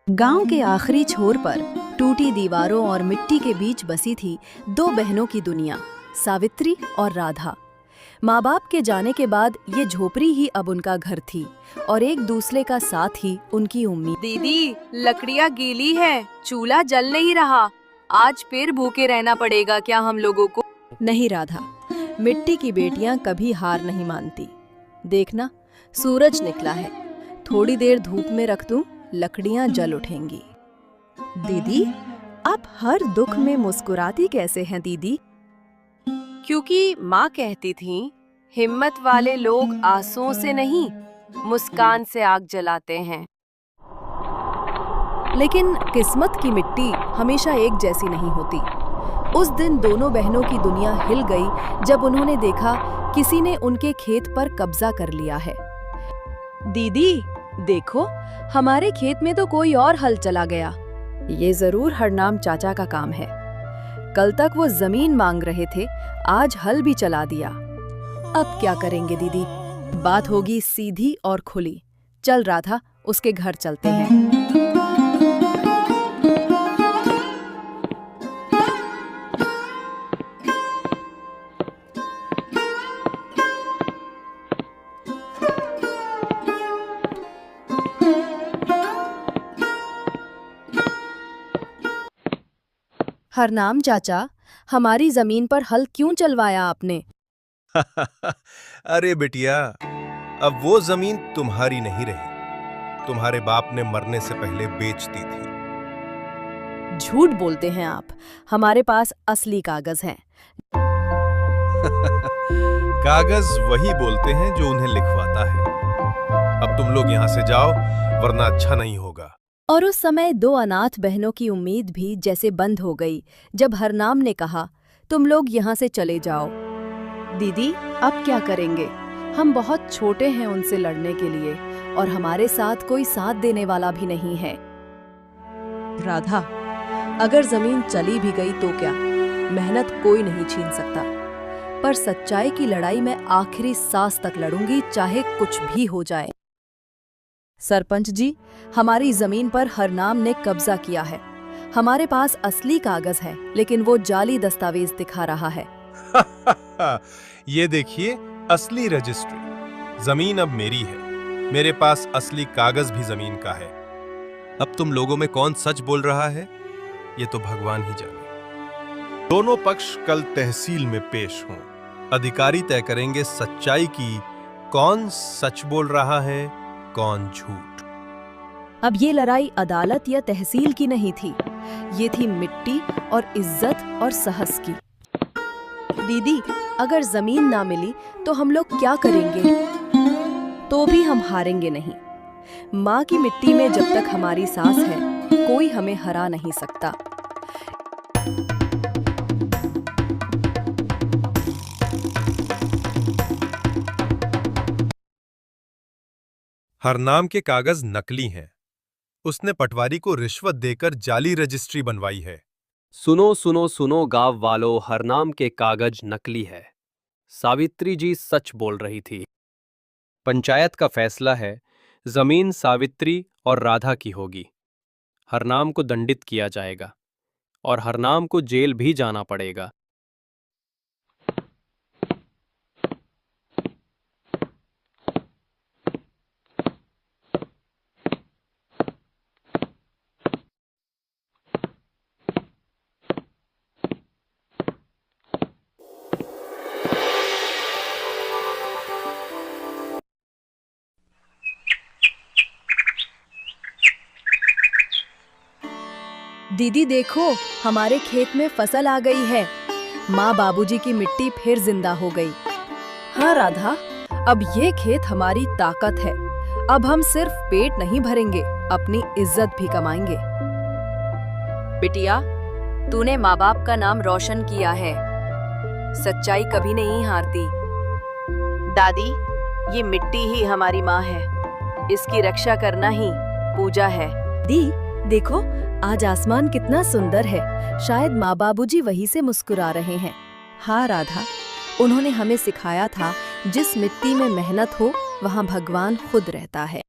गांव के आखिरी छोर पर टूटी दीवारों और मिट्टी के बीच बसी थी दो बहनों की दुनिया, सावित्री और राधा। माँ बाप के जाने के बाद ये झोपड़ी ही अब उनका घर थी और एक दूसरे का साथ ही उनकी उम्मीद। दीदी, लकड़ियाँ गीली है, चूल्हा जल नहीं रहा। आज फिर भूखे रहना पड़ेगा क्या हम लोगों को? नहीं राधा, मिट्टी की बेटियां कभी हार नहीं मानती। देखना, सूरज निकला है, थोड़ी देर धूप में रख दूं, लकड़ियां जल उठेंगी। दीदी, आप हर दुख में मुस्कुराती कैसे हैं दीदी? क्योंकि माँ कहती थी, हिम्मत वाले लोग आंसुओं से नहीं, मुस्कान से आग जलाते हैं। लेकिन किस्मत की मिट्टी हमेशा एक जैसी नहीं होती। उस दिन दोनों बहनों की दुनिया हिल गई जब उन्होंने देखा किसी ने उनके खेत पर कब्जा कर लिया है। दीदी, देखो, हमारे खेत में तो कोई और हल चला गया। ये जरूर हरनाम चाचा का काम है। कल तक वो जमीन मांग रहे थे, आज हल भी चला दिया। अब क्या करेंगे दीदी? बात होगी सीधी और खुली। चल राधा, उसके घर चलते हैं। हरनाम चाचा, हमारी जमीन पर हल क्यों चलवाया आपने? अरे बिटिया, अब वो जमीन तुम्हारी नहीं रही, तुम्हारे बाप ने मरने से पहले बेच दी थी। झूठ बोलते हैं आप, हमारे पास असली कागज हैं। कागज वही बोलते हैं जो उन्हें लिखवाता है। अब तुम लोग यहाँ से जाओ, वरना अच्छा नहीं होगा। और उस समय दो अनाथ बहनों की उम्मीद भी जैसे बंद हो गई जब हरनाम ने कहा, तुम लोग यहाँ से चले जाओ। दीदी, अब क्या करेंगे? हम बहुत छोटे हैं उनसे लड़ने के लिए और हमारे साथ कोई साथ देने वाला भी नहीं है। राधा, अगर जमीन चली भी गई तो क्या, मेहनत कोई नहीं छीन सकता। पर सच्चाई की लड़ाई मैं आखिरी सांस तक लड़ूंगी, चाहे कुछ भी हो जाए। सरपंच जी, हमारी जमीन पर हरनाम ने कब्जा किया है। हमारे पास असली कागज है, लेकिन वो जाली दस्तावेज दिखा रहा है। ये देखिए, असली रजिस्ट्री। जमीन अब मेरी है, मेरे पास असली कागज भी जमीन का है। अब तुम लोगों में कौन सच बोल रहा है, ये तो भगवान ही जाने। दोनों पक्ष कल तहसील में पेश हों। अधिकारी तय करेंगे सच्चाई की, कौन सच बोल रहा है, कौन झूठ। अब ये लड़ाई अदालत या तहसील की नहीं थी, ये थी मिट्टी और इज्जत और साहस की। दीदी, अगर जमीन ना मिली तो हम लोग क्या करेंगे? तो भी हम हारेंगे नहीं। माँ की मिट्टी में जब तक हमारी सांस है, कोई हमें हरा नहीं सकता। हरनाम के कागज नकली हैं। उसने पटवारी को रिश्वत देकर जाली रजिस्ट्री बनवाई है। सुनो सुनो सुनो गांव वालों, हरनाम के कागज नकली है। सावित्री जी सच बोल रही थी। पंचायत का फैसला है, जमीन सावित्री और राधा की होगी। हरनाम को दंडित किया जाएगा और हरनाम को जेल भी जाना पड़ेगा। दीदी देखो, हमारे खेत में फसल आ गई है। माँ बाबूजी की मिट्टी फिर जिंदा हो गई। हाँ राधा, अब ये खेत हमारी ताकत है। अब हम सिर्फ पेट नहीं भरेंगे, अपनी इज्जत भी कमाएंगे। बिटिया, तूने माँ बाप का नाम रोशन किया है। सच्चाई कभी नहीं हारती। दादी, ये मिट्टी ही हमारी माँ है, इसकी रक्षा करना ही पूजा है। दी, देखो, आज आसमान कितना सुंदर है। शायद माँ बाबूजी वहीं से मुस्कुरा रहे हैं। हाँ राधा, उन्होंने हमें सिखाया था, जिस मिट्टी में मेहनत हो वहाँ भगवान खुद रहता है।